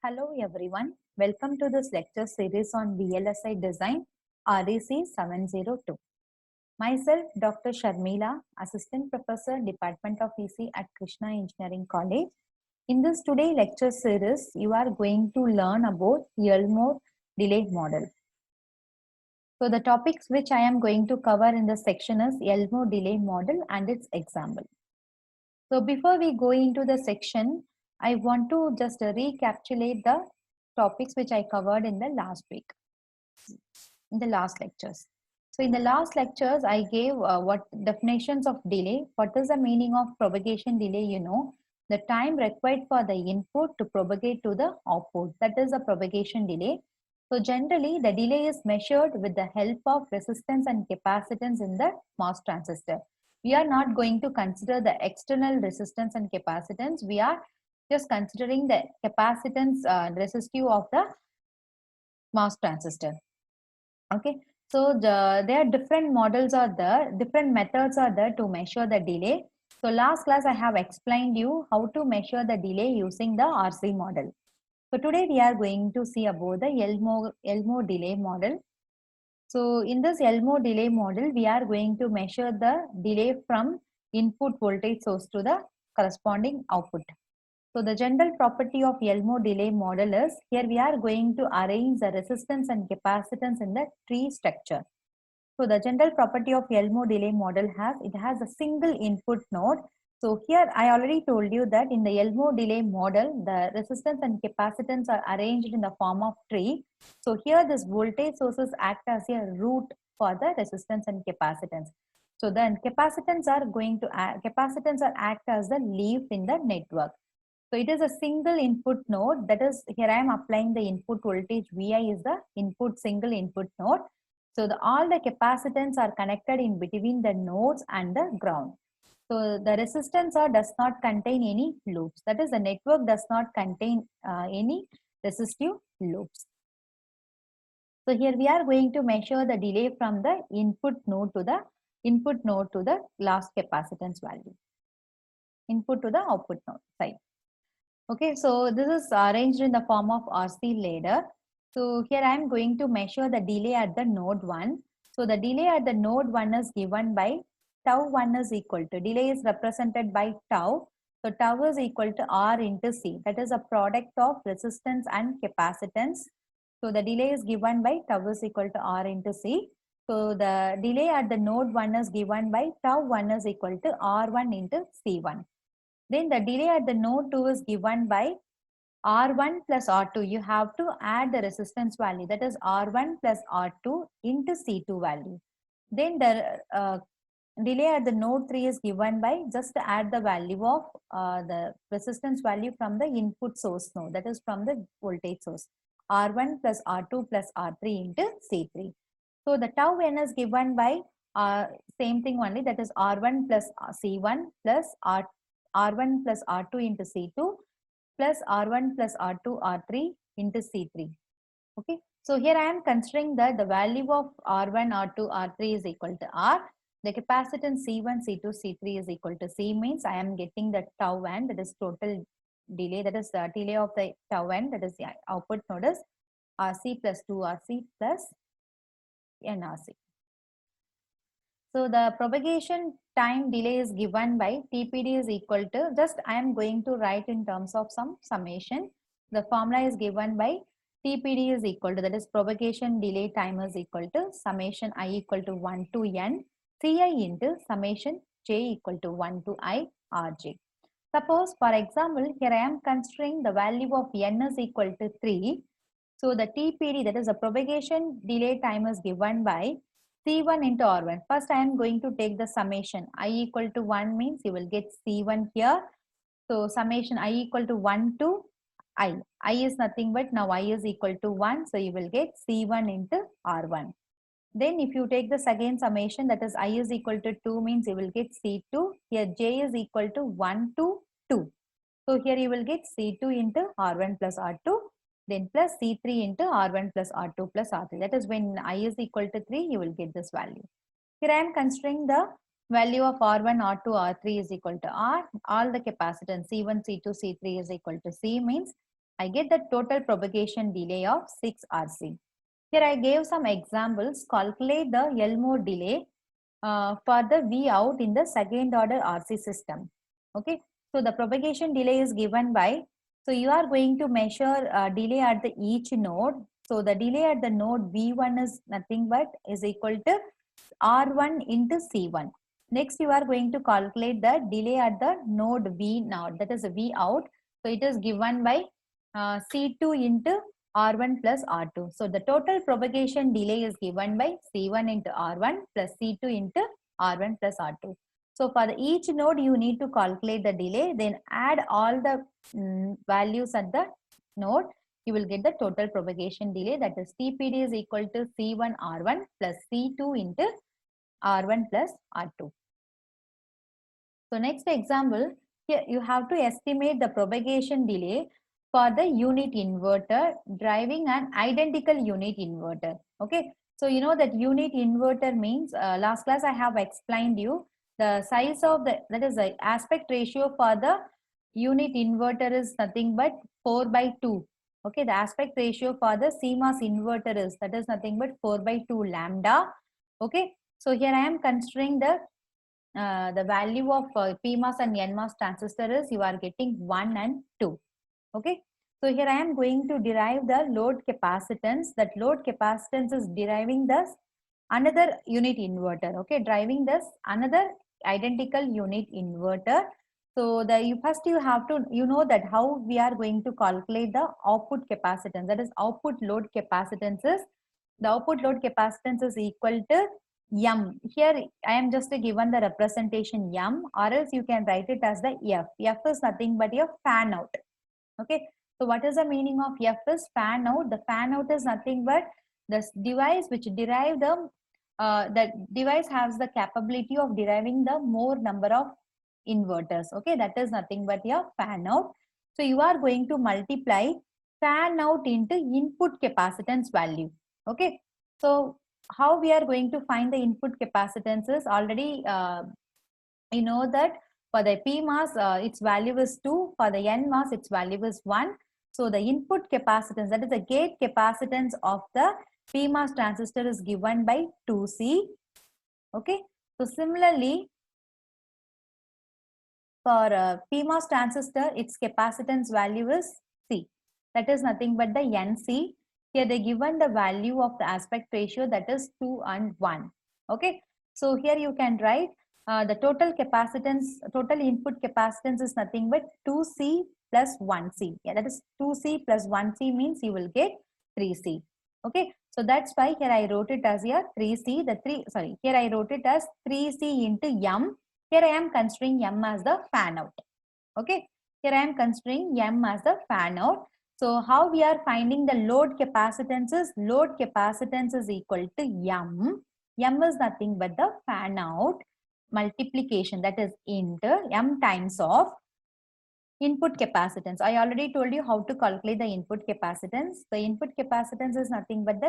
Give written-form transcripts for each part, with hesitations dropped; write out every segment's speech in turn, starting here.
Hello everyone, welcome to this lecture series on VLSI design REC 702. Myself Dr. Sharmila, Assistant Professor, Department of EC at Krishna Engineering College. In this today lecture series, you are going to learn about Elmore delay model. So the topics which I am going to cover in this section is Elmore delay model and its example. So before we go into the section, I want to just recapitulate the topics which I covered in the last week, in the last lectures. So in the last lectures, I gave what definitions of delay, what is the meaning of propagation delay, the time required for the input to propagate to the output, that is the propagation delay. So generally, the delay is measured with the help of resistance and capacitance in the MOS transistor. We are not going to consider the external resistance and capacitance. We are just considering the capacitance resistive of the MOS transistor. Okay, so there are different models are there, different methods are there to measure the delay. So last class I have explained you how to measure the delay using the RC model. So today we are going to see about the Elmore delay model. So in this Elmore delay model, we are going to measure the delay from input voltage source to the corresponding output. So the general property of Elmore delay model is, here we are going to arrange the resistance and capacitance in the tree structure. So the general property of Elmore delay model has a single input node. So here I already told you that in the Elmore delay model, the resistance and capacitance are arranged in the form of tree. So here this voltage sources act as a root for the resistance and capacitance. So then capacitance are act as the leaf in the network. So it is a single input node, that is, here I am applying the input voltage Vi is the input single input node. So all the capacitance are connected in between the nodes and the ground. So the resistance does not contain any loops. That is, the network does not contain any resistive loops. So here we are going to measure the delay from the input node to the last capacitance value. Input to the output node side. Okay, so this is arranged in the form of RC ladder. So here I am going to measure the delay at the node 1. So the delay at the node 1 is given by tau 1 is equal to, delay is represented by tau. So tau is equal to R into C. That is a product of resistance and capacitance. So the delay is given by tau is equal to R into C. So the delay at the node 1 is given by tau 1 is equal to R1 into C1. Then the delay at the node 2 is given by R1 plus R2. You have to add the resistance value, that is R1 plus R2 into C2 value. Then the delay at the node 3 is given by, just add the value of the resistance value from the input source node, that is from the voltage source, R1 plus R2 plus R3 into C3. So the tau n is given by same thing only, that is R1 plus C1 plus R1 plus R2 into C2 plus R1 plus R2 R3 into C3. Okay, so here I am considering that the value of R1, R2, R3 is equal to R. The capacitance C1, C2, C3 is equal to C, means I am getting the tau n, that is total delay, that is the delay of the tau n, that is the output node is RC plus 2RC plus nRC. So the propagation time delay is given by TPD is equal to, just I am going to write in terms of some summation. The formula is given by TPD is equal to, that is propagation delay time is equal to summation I equal to 1 to n Ci into summation j equal to 1 to I Rj. Suppose for example, here I am considering the value of n is equal to 3. So the TPD, that is the propagation delay time, is given by C1 into R1. First, I am going to take the summation. I equal to 1 means you will get C1 here. So summation I equal to 1 to I. I is nothing but now I is equal to 1. So you will get C1 into R1. Then if you take the second summation, that is I is equal to 2 means you will get C2. Here J is equal to 1 to 2. So here you will get C2 into R1 plus R2. Then plus C3 into R1 plus R2 plus R3. That is when I is equal to 3, you will get this value. Here I am considering the value of R1, R2, R3 is equal to R. All the capacitance C1, C2, C3 is equal to C, means I get the total propagation delay of 6 RC. Here I gave some examples. Calculate the Elmore delay for the V out in the second order RC system. Okay, so the propagation delay is given by, so you are going to measure delay at the each node. So the delay at the node V1 is nothing but is equal to R1 into C1. Next, you are going to calculate the delay at the node V now, that is V out. So it is given by C2 into R1 plus R2. So the total propagation delay is given by C1 into R1 plus C2 into R1 plus R2. So for each node, you need to calculate the delay, then add all the values at the node. You will get the total propagation delay, that is TPD is equal to C1 R1 plus C2 into R1 plus R2. So next example, here you have to estimate the propagation delay for the unit inverter driving an identical unit inverter. Okay, so you know that unit inverter means last class I have explained you the size of the, that is the aspect ratio for the unit inverter is nothing but 4 by 2. Okay, the aspect ratio for the CMOS inverter is, that is nothing but 4 by 2 lambda. Okay, so here I am considering the value of PMOS and NMOS transistor is you are getting 1 and 2. Okay, so here I am going to derive the load capacitance. That load capacitance is deriving this another unit inverter. Okay, driving this another identical unit inverter. So first you have to, you know that how we are going to calculate the output capacitance, that is output load capacitance is, the output load capacitance is equal to M. Here I am just given the representation M, or else you can write it as the F. F is nothing but your fan out. Okay, so what is the meaning of F is fan out? The fan out is nothing but the device which derive the device has the capability of deriving the more number of inverters. Okay, that is nothing but your fan out. So you are going to multiply fan out into input capacitance value. Okay, so how we are going to find the input capacitance is already you know that for the PMOS its value is 2, for the NMOS its value is 1. So the input capacitance, that is the gate capacitance of the PMOS transistor is given by 2C. Okay, so similarly for PMOS transistor its capacitance value is C, that is nothing but the NC. Here they given the value of the aspect ratio, that is 2 and 1. Okay, so here you can write the total capacitance, total input capacitance is nothing but 2C plus 1C. Yeah, that is 2C plus 1C means you will get 3C. Okay, so that's why here I wrote it as here 3C, here I wrote it as 3C into M. Here I am considering M as the fan out. Okay, here I am considering M as the fan out. So how we are finding the load capacitance is, load capacitance is equal to M. M is nothing but the fan out multiplication, that is into M times of input capacitance. I already told you how to calculate the input capacitance. The input capacitance is nothing but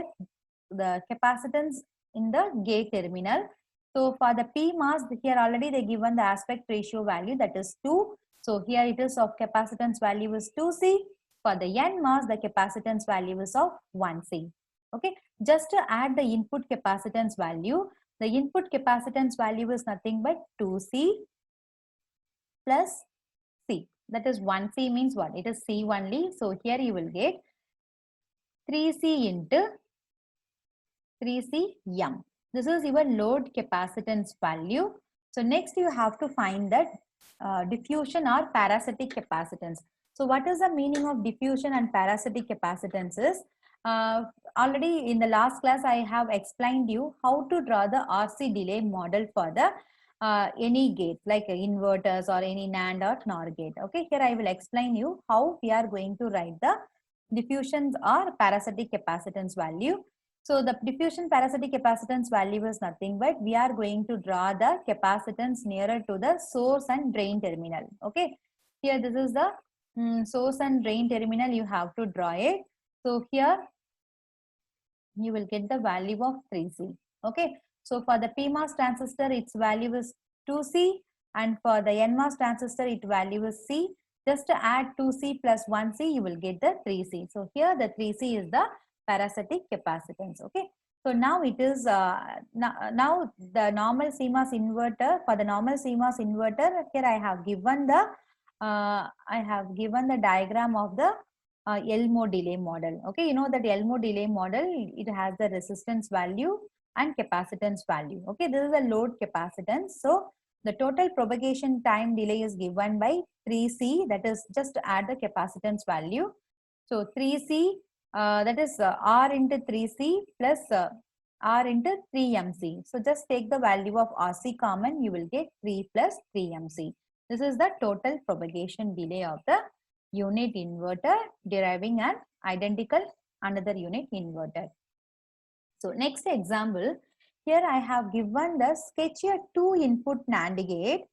the capacitance in the gate terminal. So for the PMOS, here already they given the aspect ratio value, that is 2. So here it is of capacitance value is 2C. For the NMOS, the capacitance value is of 1C. Okay, just to add the input capacitance value, the input capacitance value is nothing but 2C plus C. That is 1C means what? It is C only. So here you will get 3C into 3CM. This is your load capacitance value. So next you have to find that diffusion or parasitic capacitance. So what is the meaning of diffusion and parasitic capacitance is, already in the last class I have explained you how to draw the RC delay model for the any gate like inverters or any NAND or NOR gate. Okay, here I will explain you how we are going to write the diffusions or parasitic capacitance value. So the diffusion parasitic capacitance value is nothing but we are going to draw the capacitance nearer to the source and drain terminal. Okay, here this is the source and drain terminal, you have to draw it. So here you will get the value of 3C. Okay, so for the PMOS transistor its value is 2C, and for the NMOS transistor its value is C. Just to add 2C plus 1C, you will get the 3C. So here the 3C is the parasitic capacitance. Okay. So now it is now the normal CMOS inverter. For the normal CMOS inverter, here I have given the diagram of the Elmo delay model. Okay, you know that Elmo delay model, it has the resistance value and capacitance value. Okay, this is a load capacitance. So the total propagation time delay is given by 3C, that is just to add the capacitance value. So 3C, that is R into 3C plus R into 3MC. So just take the value of RC common, you will get 3 plus 3MC. This is the total propagation delay of the unit inverter deriving an identical another unit inverter. So next example, here I have given the sketch a 2-input NAND gate,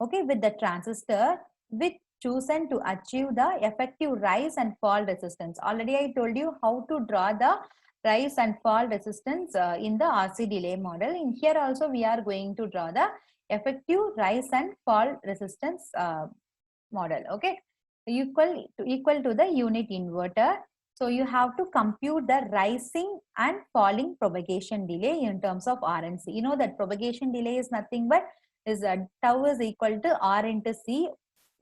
okay, with the transistor which chosen to achieve the effective rise and fall resistance. Already I told you how to draw the rise and fall resistance in the RC delay model. In here also we are going to draw the effective rise and fall resistance model. Okay, equal to the unit inverter. So you have to compute the rising and falling propagation delay in terms of R and C. You know that propagation delay is nothing but is tau is equal to R into C.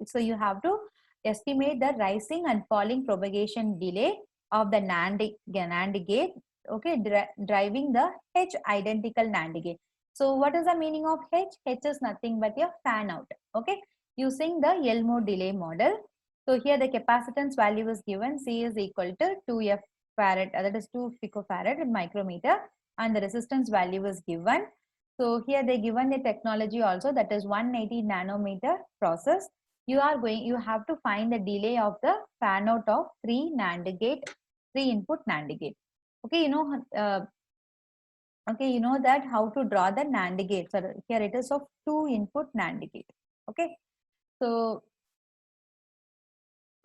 So you have to estimate the rising and falling propagation delay of the NAND gate. Okay, driving the H identical NAND gate. So what is the meaning of H? H is nothing but a fan out. Okay, using the Elmo delay model. So here the capacitance value is given, C is equal to 2F farad, that is 2 picofarad in micrometer, and the resistance value is given. So here they given the technology also, that is 180 nanometer process. You have to find the delay of the fan out of 3 input NAND gate. Okay, you know that how to draw the NAND gate. So here it is of 2 input NAND gate. Okay, so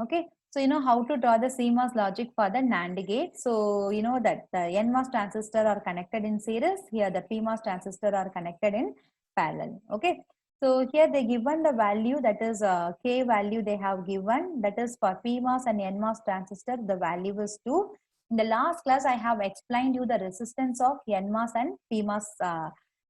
okay, so you know how to draw the CMOS logic for the NAND gate. So you know that the NMOS transistor are connected in series. Here the PMOS transistor are connected in parallel. Okay, so here they given the value, that is K value they have given, that is for PMOS and NMOS transistor the value is 2. In the last class I have explained you the resistance of NMOS and PMOS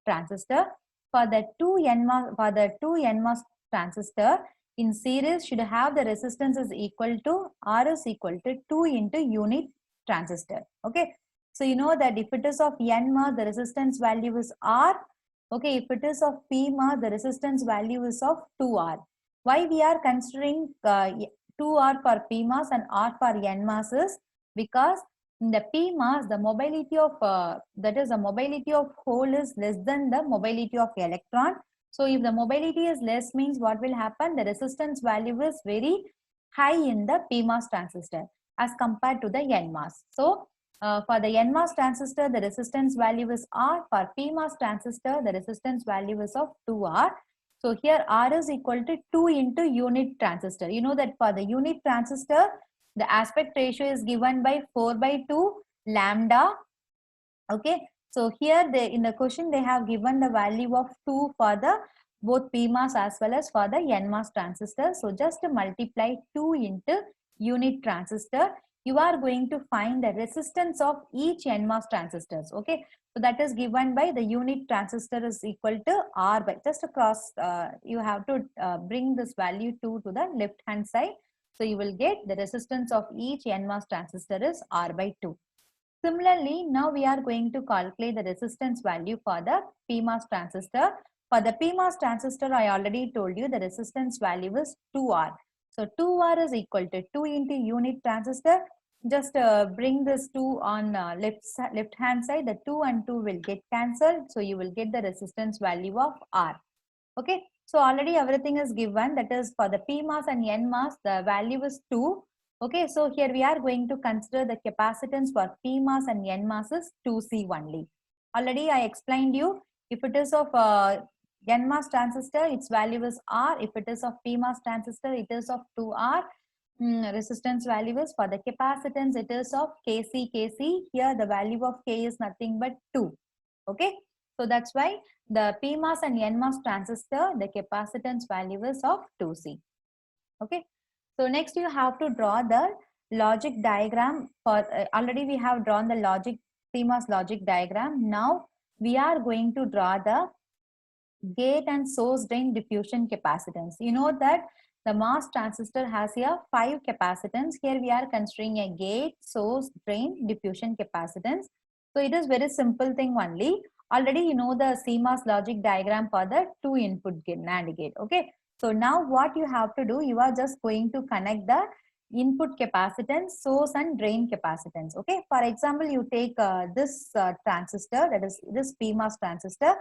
transistor. For the two NMOS transistor in series should have the resistance is equal to R is equal to 2 into unit transistor. Okay, so you know that if it is of NMOS the resistance value is R. Okay, if it is of PMOS the resistance value is of 2R. Why we are considering 2R for PMOS and R for NMOS is because in the PMOS the mobility of that is the mobility of hole is less than the mobility of electron. So if the mobility is less means what will happen? The resistance value is very high in the PMOS transistor as compared to the NMOS. So for the NMOS transistor, the resistance value is R. For PMOS transistor, the resistance value is of 2R. So here R is equal to 2 into unit transistor. You know that for the unit transistor, the aspect ratio is given by 4/2 lambda. Okay. So here in the question they have given the value of 2 for the both PMOS as well as for the NMOS transistor. So just to multiply 2 into unit transistor, you are going to find the resistance of each NMOS transistors. Okay, so that is given by the unit transistor is equal to R by just across. You have to bring this value 2 to the left hand side. So you will get the resistance of each NMOS transistor is R by 2. Similarly, now we are going to calculate the resistance value for the PMOS transistor. For the PMOS transistor, I already told you the resistance value is 2R. So 2R is equal to 2 into unit transistor. Just bring this 2 on left hand side. The 2 and 2 will get cancelled. So you will get the resistance value of R. Okay. So already everything is given. That is for the PMOS and NMOS, the value is 2. Okay, so here we are going to consider the capacitance for PMOS and NMOS is 2C only. Already I explained you, if it is of NMOS transistor, its value is R. If it is of PMOS transistor, it is of 2R. Resistance value is for the capacitance, it is of Kc. Here the value of K is nothing but 2. Okay, so that's why the PMOS and NMOS transistor, the capacitance value is of 2C. Okay. So next you have to draw the logic diagram for, already we have drawn the logic, CMOS logic diagram. Now we are going to draw the gate and source drain diffusion capacitance. You know that the MOS transistor has here 5 capacitance. Here we are considering a gate, source, drain, diffusion capacitance. So it is very simple thing only. Already you know the CMOS logic diagram for the 2 input NAND gate. Okay. So now what you have to do, you are just going to connect the input capacitance, source and drain capacitance. Okay. For example, you take this transistor, that is this PMOS transistor.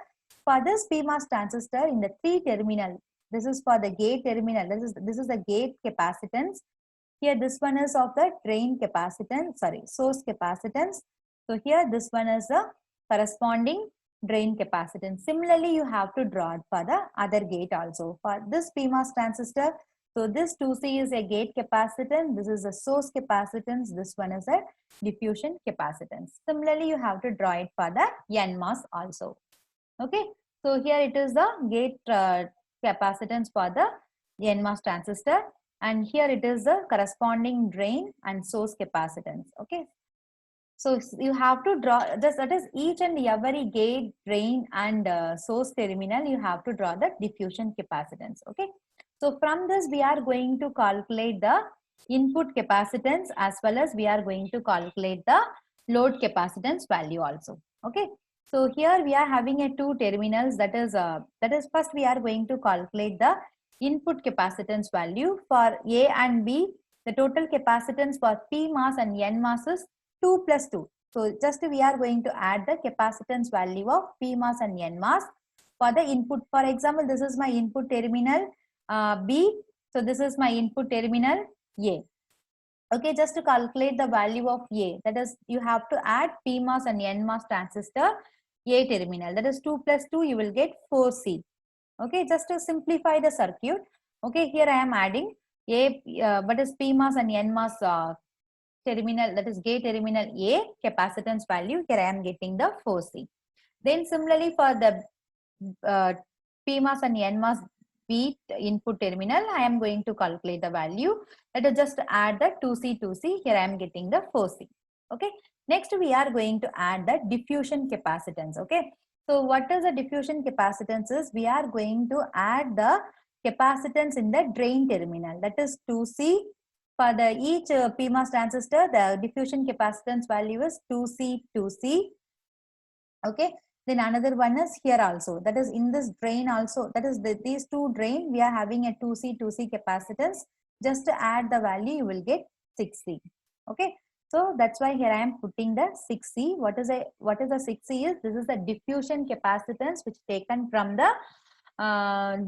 For this PMOS transistor in the 3 terminal, this is for the gate terminal, this is the gate capacitance. Here this one is of the drain capacitance, sorry, source capacitance. So here this one is the corresponding drain capacitance. Similarly, you have to draw it for the other gate also. For this PMOS transistor, so this 2C is a gate capacitance, this is a source capacitance, this one is a diffusion capacitance. Similarly, you have to draw it for the NMOS also. Okay, so here it is the gate capacitance for the NMOS transistor, and here it is the corresponding drain and source capacitance. Okay, so you have to draw this, that is each and every gate, drain and source terminal, you have to draw the diffusion capacitance. Okay, so from this we are going to calculate the input capacitance as well as we are going to calculate the load capacitance value also. Okay, so here we are having a 2 terminals, that is first we are going to calculate the input capacitance value for A and B. The total capacitance for PMOS and NMOS is 2 plus 2. So just we are going to add the capacitance value of PMOS and NMOS for the input. For example, this is my input terminal B. So this is my input terminal A. Okay, just to calculate the value of A, that is you have to add PMOS and NMOS transistor A terminal, that is 2 plus 2, you will get 4C. Okay, just to simplify the circuit. Okay, here I am adding A, but is PMOS and NMOS terminal, that is gate terminal A capacitance value. Here I am getting the 4C. Then similarly for the PMOS and NMOS B input terminal, I am going to calculate the value. Let us just add the 2C, 2C. Here I am getting the 4C. Okay. Next we are going to add the diffusion capacitance. Okay. So what is the diffusion capacitance is, we are going to add the capacitance in the drain terminal, that is 2C. For the each PMOS transistor, the diffusion capacitance value is 2C, 2C. Okay. Then another one is here also, that is in this drain also, that is these 2 drain, we are having a 2C, 2C capacitance. Just to add the value, you will get 6C. Okay. So that's why here I am putting the 6C. What is the 6C is? This is the diffusion capacitance which taken from the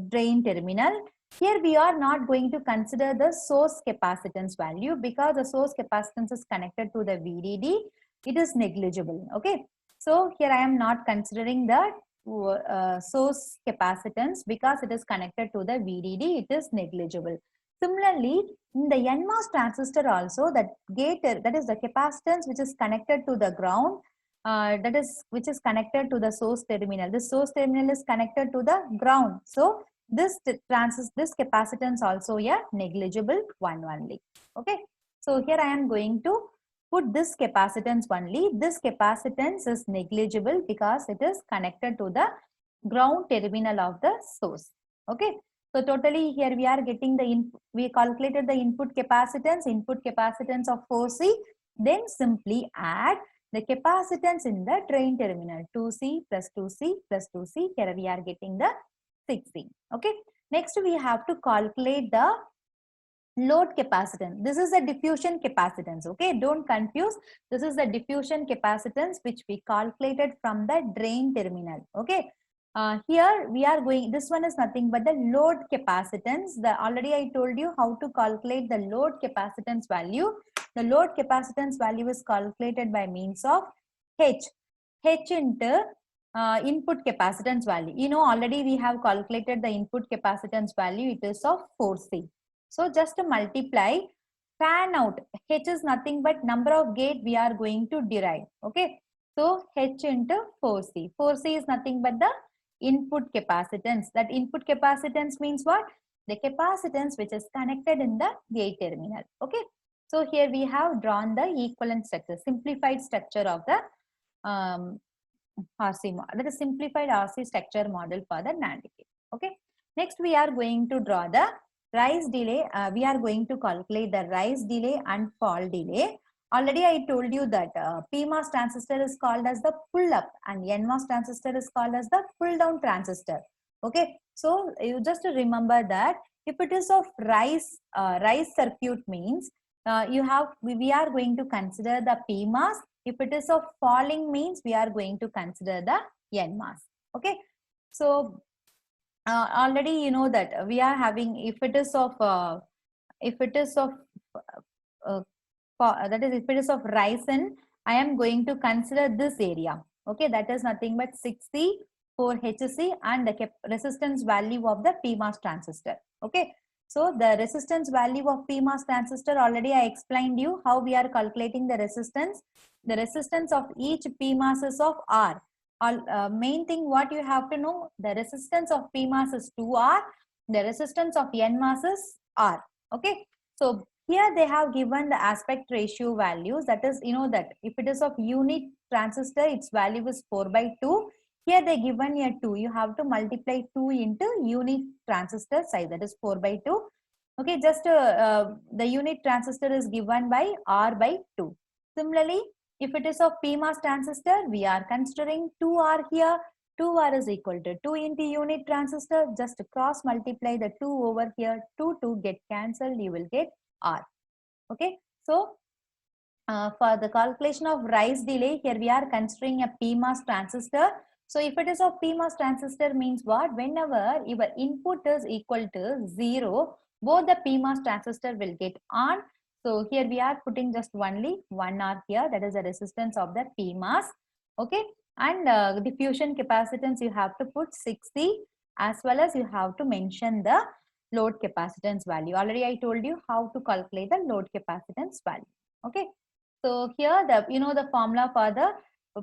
drain terminal. Here we are not going to consider the source capacitance value because the source capacitance is connected to the VDD. It is negligible. Okay. So here I am not considering the source capacitance because it is connected to the VDD. It is negligible. Similarly, in the NMOS transistor also, that gate, that is the capacitance which is connected to the ground, that is which is connected to the source terminal. This source terminal is connected to the ground. So this capacitance also a negligible one only. Okay. So here I am going to put this capacitance only. This capacitance is negligible because it is connected to the ground terminal of the source. Okay. So totally here we are getting the we calculated the input capacitance of 4C. Then simply add the capacitance in the drain terminal, 2C plus 2C plus 2C. Here we are getting the 6C. Okay. Next we have to calculate the load capacitance. This is the diffusion capacitance. Okay. Don't confuse. This is the diffusion capacitance which we calculated from the drain terminal. Okay. Here we are going, this one is nothing but the load capacitance. Already I told you how to calculate the load capacitance value. The load capacitance value is calculated by means of H into input capacitance value. You know, already we have calculated the input capacitance value. It is of 4C. So just to multiply, fan out, H is nothing but number of gate we are going to derive. Okay. So H into 4C. 4C is nothing but the input capacitance. That input capacitance means what? the capacitance which is connected in the gate terminal. Okay. So here we have drawn the equivalent structure, simplified structure of the RC model, that is simplified RC structure model for the NAND gate. Okay. Next, we are going to draw the rise delay. We are going to calculate the rise delay and fall delay. Already I told you that PMOS transistor is called as the pull up and NMOS transistor is called as the pull down transistor. Okay. So you just remember that if it is of rise circuit means we are going to consider the PMOS. If it is of falling means we are going to consider the NMOS. Okay. So already you know that we are having, if it is of that is if it is of Ryzen, I am going to consider this area. Okay, that is nothing but 6C, 4HC and the resistance value of the PMOS transistor. Okay, so the resistance value of PMOS transistor, already I explained you how we are calculating the resistance. The resistance of each PMOS is of R. Main thing what you have to know, the resistance of PMOS is 2R, the resistance of NMOS is R. Okay, so here they have given the aspect ratio values, that is, you know that if it is of unit transistor, its value is 4/2. Here they given here 2. You have to multiply 2 into unit transistor size, that is 4/2. Okay, just the unit transistor is given by R/2. Similarly, if it is of PMOS transistor, we are considering 2R here. 2R is equal to 2 into unit transistor. Just cross multiply the 2 over here. 2 get cancelled. You will get R. Okay. So for the calculation of rise delay, here we are considering a PMOS transistor. So if it is of PMOS transistor means what? Whenever your input is equal to 0, both the PMOS transistor will get on. So here we are putting just only 1R here, that is the resistance of the PMOS. Okay. And diffusion capacitance you have to put 60, as well as you have to mention the load capacitance value. Already I told you how to calculate the load capacitance value. Okay. So here the formula for the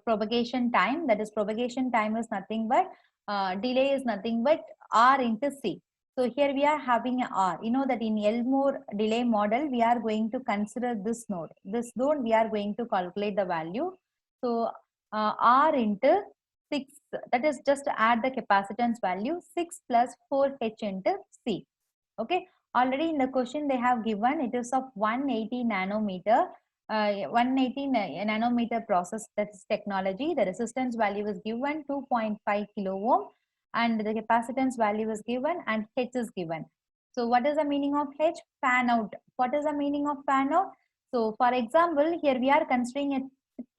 propagation time, that is propagation time is nothing but delay is nothing but R into C. So here we are having a R. You know that in Elmore delay model, we are going to consider this node. This node we are going to calculate the value. So R into 6, that is just add the capacitance value 6 plus 4H into C. Okay. Already in the question they have given it is of 180 nanometer. 180 nanometer process, that is technology. The resistance value is given 2.5 kilo ohm and the capacitance value is given and H is given. So what is the meaning of H? Fan out. What is the meaning of fan out? So for example, here we are considering a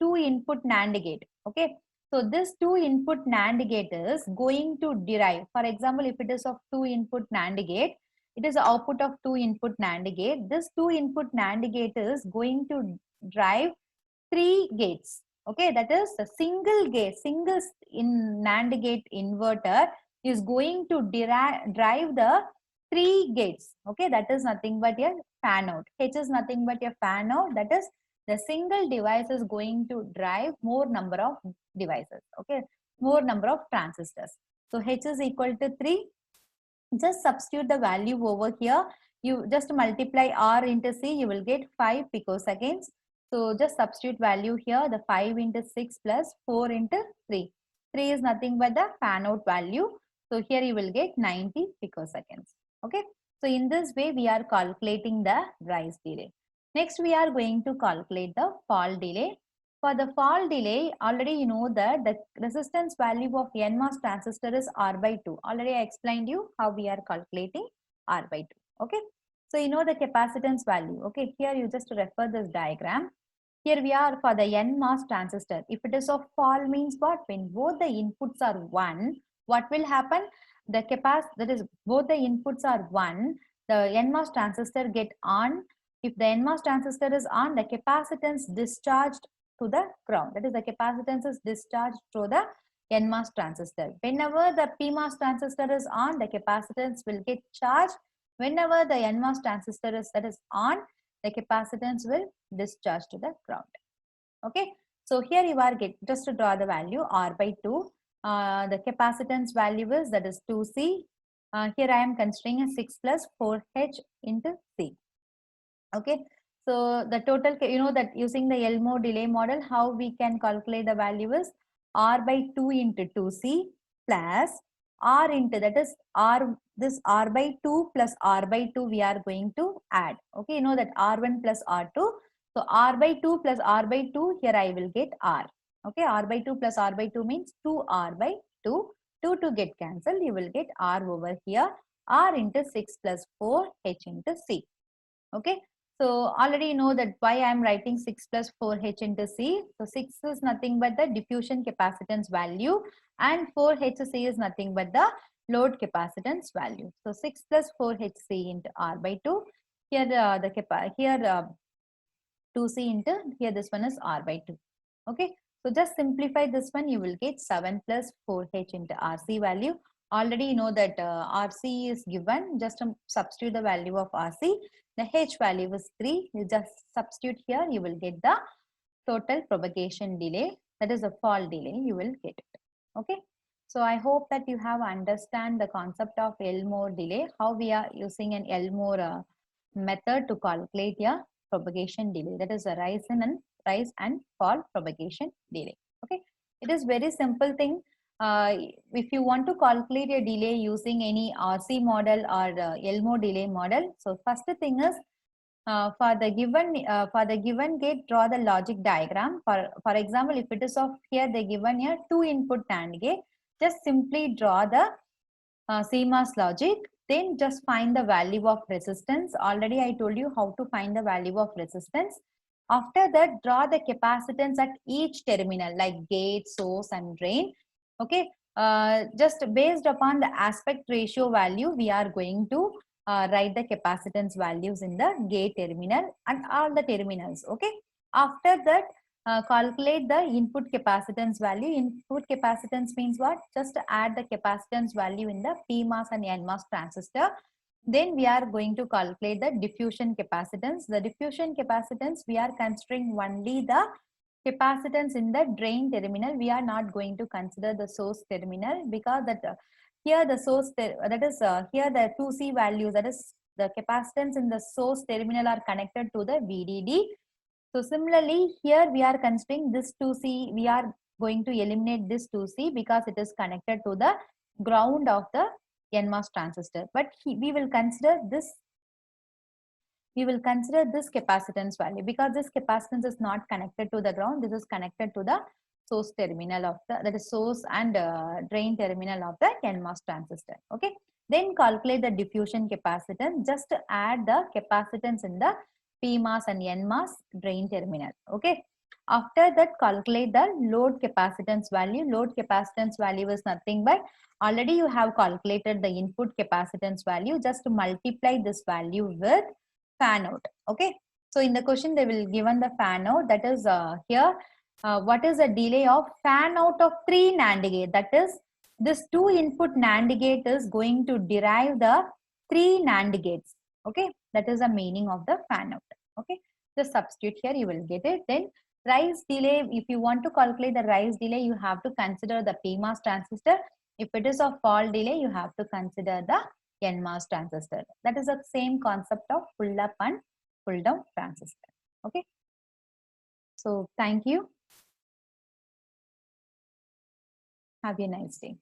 2 input NAND gate. Okay. So this 2 input NAND gate is going to derive. For example, if it is of 2 input NAND gate, it is the output of 2 input NAND gate. This 2 input NAND gate is going to drive 3 gates. Okay, that is a single gate, single in NAND gate inverter is going to drive the 3 gates. Okay, that is nothing but a fan out. H is nothing but a fan out. That is the single device is going to drive more number of devices. Okay, more number of transistors. So H is equal to 3. Just substitute the value over here. You just multiply R into C, you will get 5 picoseconds. So just substitute value here, the 5 into 6 plus 4 into 3. 3 is nothing but the fan out value. So here you will get 90 picoseconds. Okay. So in this way, we are calculating the rise delay. Next, we are going to calculate the fall delay. For the fall delay, already you know that the resistance value of NMOS transistor is R/2. Already I explained you how we are calculating R/2. Okay. So you know the capacitance value. Okay. Here you just refer this diagram. Here we are for the NMOS transistor. If it is of fall means what? When both the inputs are 1, what will happen? The that is both the inputs are 1, the NMOS transistor get on. If the NMOS transistor is on, the capacitance discharged to the ground. That is, the capacitance is discharged to the NMOS transistor. Whenever the PMOS transistor is on, the capacitance will get charged. Whenever the NMOS transistor is on, the capacitance will discharge to the ground. Okay. So here you are just to draw the value R/2. The capacitance value is, that is 2C. Here I am considering a 6 plus 4H into C. Okay. So the total, you know that using the Elmore delay model, how we can calculate the value is R by 2 into 2C plus R into, that is R, this R by 2 plus R by 2 we are going to add. Okay, you know that R1 plus R2. So R by 2 plus R by 2, here I will get R. Okay, R by 2 plus R by 2 means 2R by 2. 2 to get cancelled, you will get R over here. R into 6 plus 4, H into C. Okay. So already you know that why I am writing 6 plus 4H into C. So 6 is nothing but the diffusion capacitance value and 4HC is nothing but the load capacitance value. So 6 plus 4HC into R by 2. Here 2C into, here this one is R by 2. Okay. So just simplify this one, you will get 7 plus 4H into RC value. Already you know that RC is given, just substitute the value of RC. The H value is 3. You just substitute here, you will get the total propagation delay, that is a fall delay, you will get it. Okay. So I hope that you have understand the concept of Elmore delay, how we are using an Elmore method to calculate a propagation delay, that is a rise and fall propagation delay. Okay. It is very simple thing. If you want to calculate a delay using any RC model or Elmore delay model, so first thing is for the given gate, draw the logic diagram. For example, if it is of here they given here 2 input NAND gate, just simply draw the CMOS logic. Then just find the value of resistance. Already I told you how to find the value of resistance. After that, draw the capacitance at each terminal like gate, source and drain. Okay. Just based upon the aspect ratio value, we are going to write the capacitance values in the gate terminal and all the terminals. Okay. After that, calculate the input capacitance value. Input capacitance means what? Just add the capacitance value in the PMOS and NMOS transistor. Then we are going to calculate the diffusion capacitance. The diffusion capacitance, we are considering only the capacitance in the drain terminal. We are not going to consider the source terminal because that here the source, that is here the 2C values, that is the capacitance in the source terminal are connected to the VDD. So similarly, here we are considering this 2C, we are going to eliminate this 2C because it is connected to the ground of the NMOS transistor. But we will consider this capacitance value because this capacitance is not connected to the ground. This is connected to the source terminal of the, that is source and drain terminal of the NMOS transistor. Okay. Then calculate the diffusion capacitance. Just add the capacitance in the PMOS and NMOS drain terminal. Okay. After that, calculate the load capacitance value. Load capacitance value is nothing but already you have calculated the input capacitance value. Just to multiply this value with fan out. Okay. So in the question they will given the fan out, that is here what is the delay of fan out of 3 NAND gate, that is this 2 input NAND gate is going to derive the 3 NAND gates. Okay. That is the meaning of the fan out. Okay. Just substitute here, you will get it. Then rise delay, if you want to calculate the rise delay, you have to consider the PMOS transistor. If it is a fall delay, you have to consider the NMOS transistor. That is the same concept of pull up and pull down transistor. Okay. So thank you. Have a nice day.